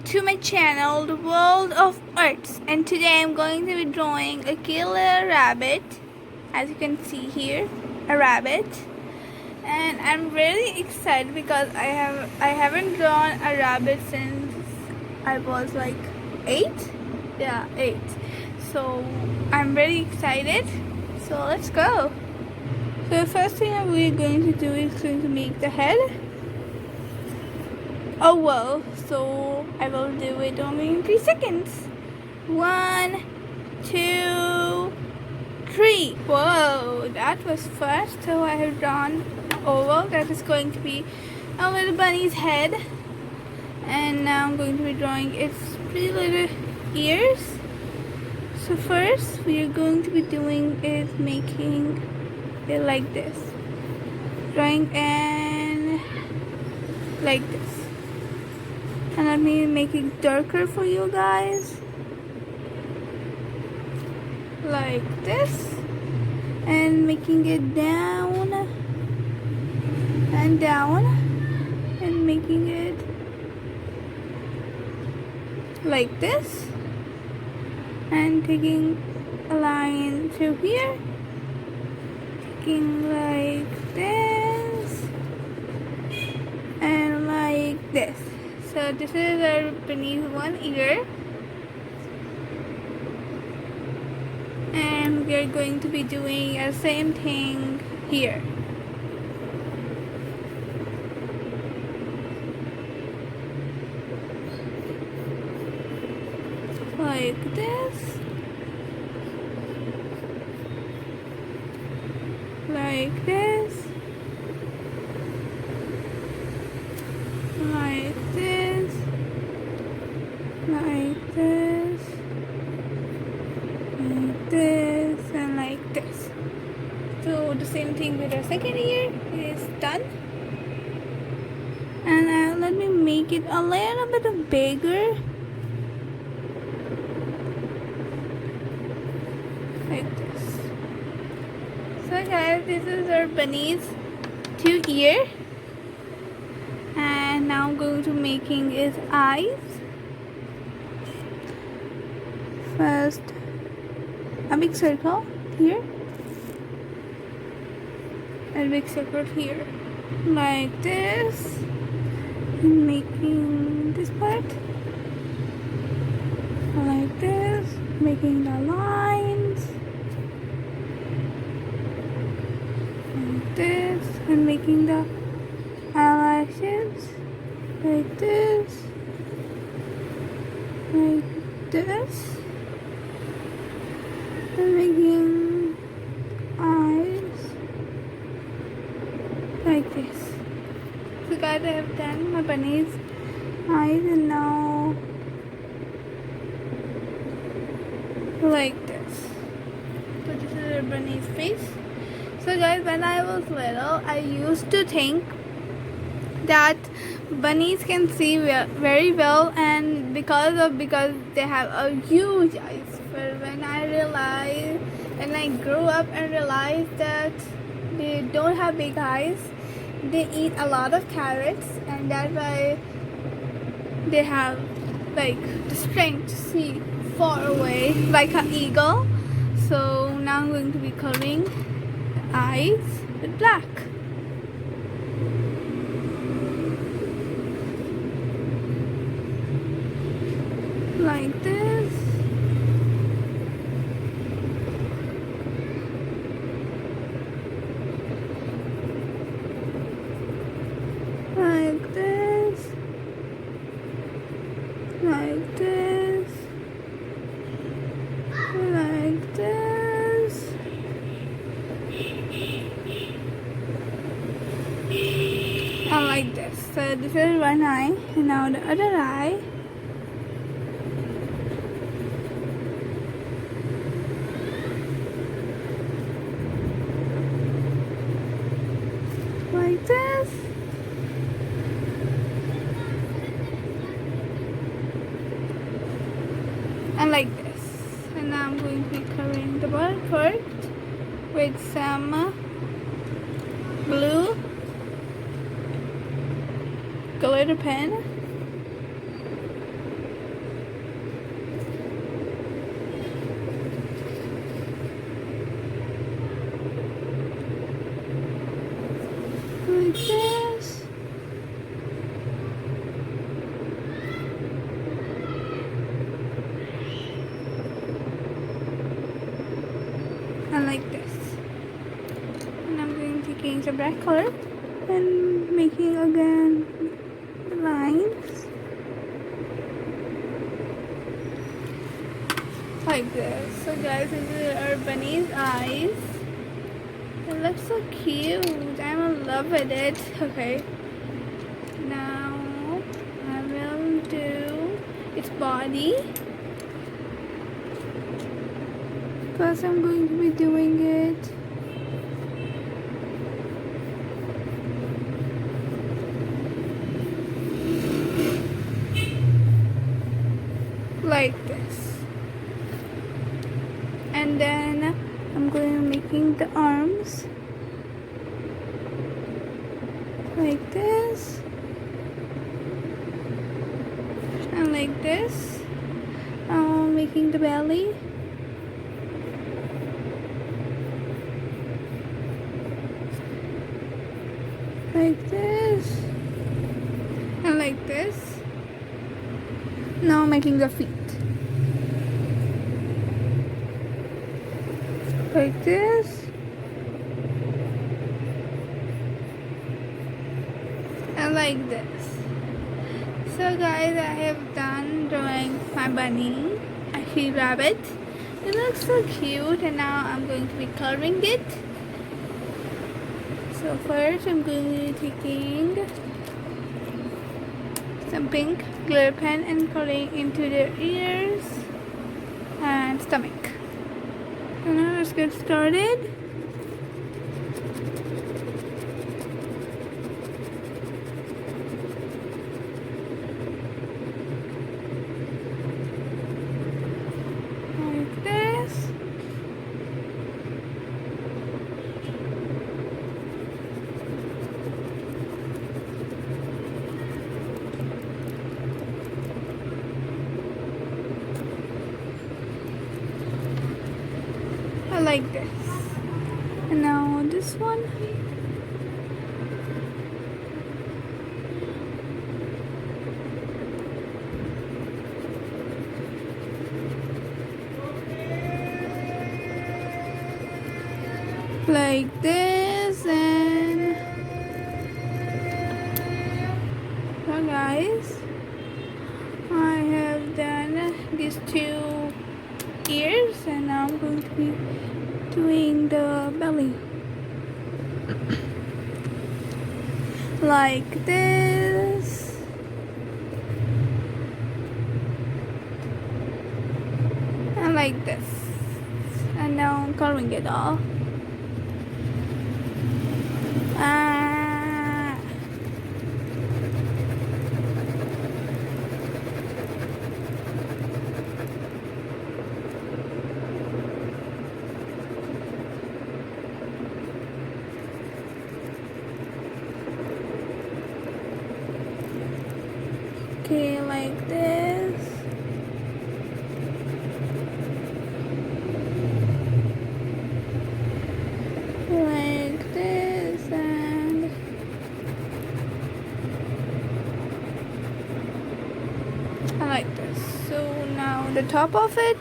to my channel, The World of Arts, and today I'm going to be drawing a cute little rabbit. As you can see here, a rabbit. And I'm really excited because I haven't drawn a rabbit since I was like 8. Yeah, 8. So I'm really excited. So let's go. So the first thing that we're going to do is going to make the head. Oh well, so I will do it only in 3 seconds. 1, 2, 3. Whoa, that was fast. So I have drawn an oval that is going to be a little bunny's head. And now I'm going to be drawing its pretty little ears. So first we are going to be doing is making it like this. Drawing and like this. And let me make it darker for you guys. Like this. And making it down. And down. And making it like this. And taking a line through here. Taking like this. And like this. So this is our beneath one ear, and we are going to be doing the same thing here. Like this. Like this. Like this. Like this, like this, and like this. So the same thing with our second ear is done. And let me make it a little bit bigger. Like this. So guys, this is our bunny's 2 ear. And now I'm going to making his eyes. First, a big circle here, and a big circle here, like this, and making this part, like this, making the lines, like this, and making the eyelashes, like this, like this. And making eyes like this. So guys, I have done my bunny's eyes, and now like this. So this is a bunny's face. So guys, when I was little, I used to think that bunnies can see very well, and because they have a huge eyes. But when I grew up and realized that they don't have big eyes, they eat a lot of carrots, and that's why they have like the strength to see far away like an eagle. So now I'm going to be coloring the eyes with black. Like this. Like this. Like this. Like this. And like this. So this is one eye, and now the other eye. Like this. And like this. And now I'm going to be covering the bottom part with some blue glitter pen. like this. And like this. And I'm going to change the black color and making again lines like this. So guys, this is our bunny's eyes. It looks so cute. I'm in love with it. Okay. Now I will do its body. First I'm going to be doing it like this. And then I'm going to making the arms like this and like this. Making the belly like this and like this. Now making the feet like this and like this. So guys, I have done drawing my bunny, actually rabbit. It looks so cute, and now I'm going to be coloring it. So first I'm going to be taking some pink glitter pen and coloring into their ears and stomach. So now let's get started. Like this. I like this. And now this one. Like this. And so guys, I have done these two ears, and now I'm going to be doing the belly like this and like this. And now I'm coloring it all. Okay, like this. Like this, and I like this. So now the top of it.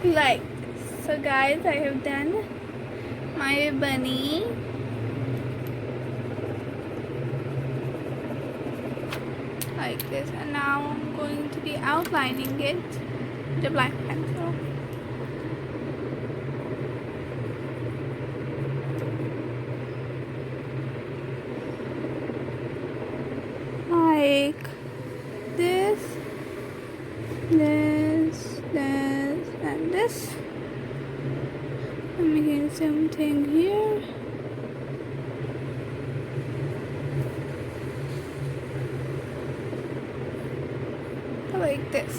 Like this. So guys, I have done my bunny. Like this, and now I'm going to be outlining it with the black pencil. Like this, this, and this. I'm making something here. Like this.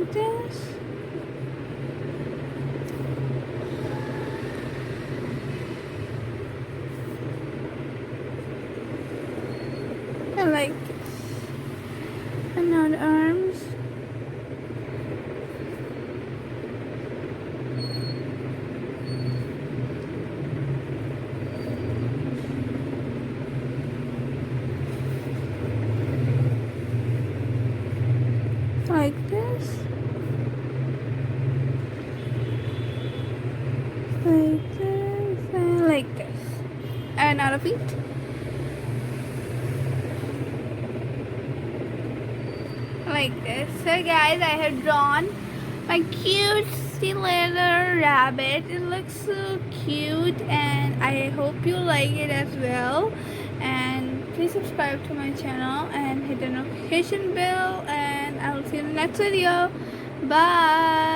like this. I like this. And now the arms. Like this. Like this. And like this. And now the feet. Like this. So guys, I have drawn my cute little rabbit. It looks so cute and I hope you like it as well. And please subscribe to my channel and hit the notification bell, and I will see you in the next video. Bye.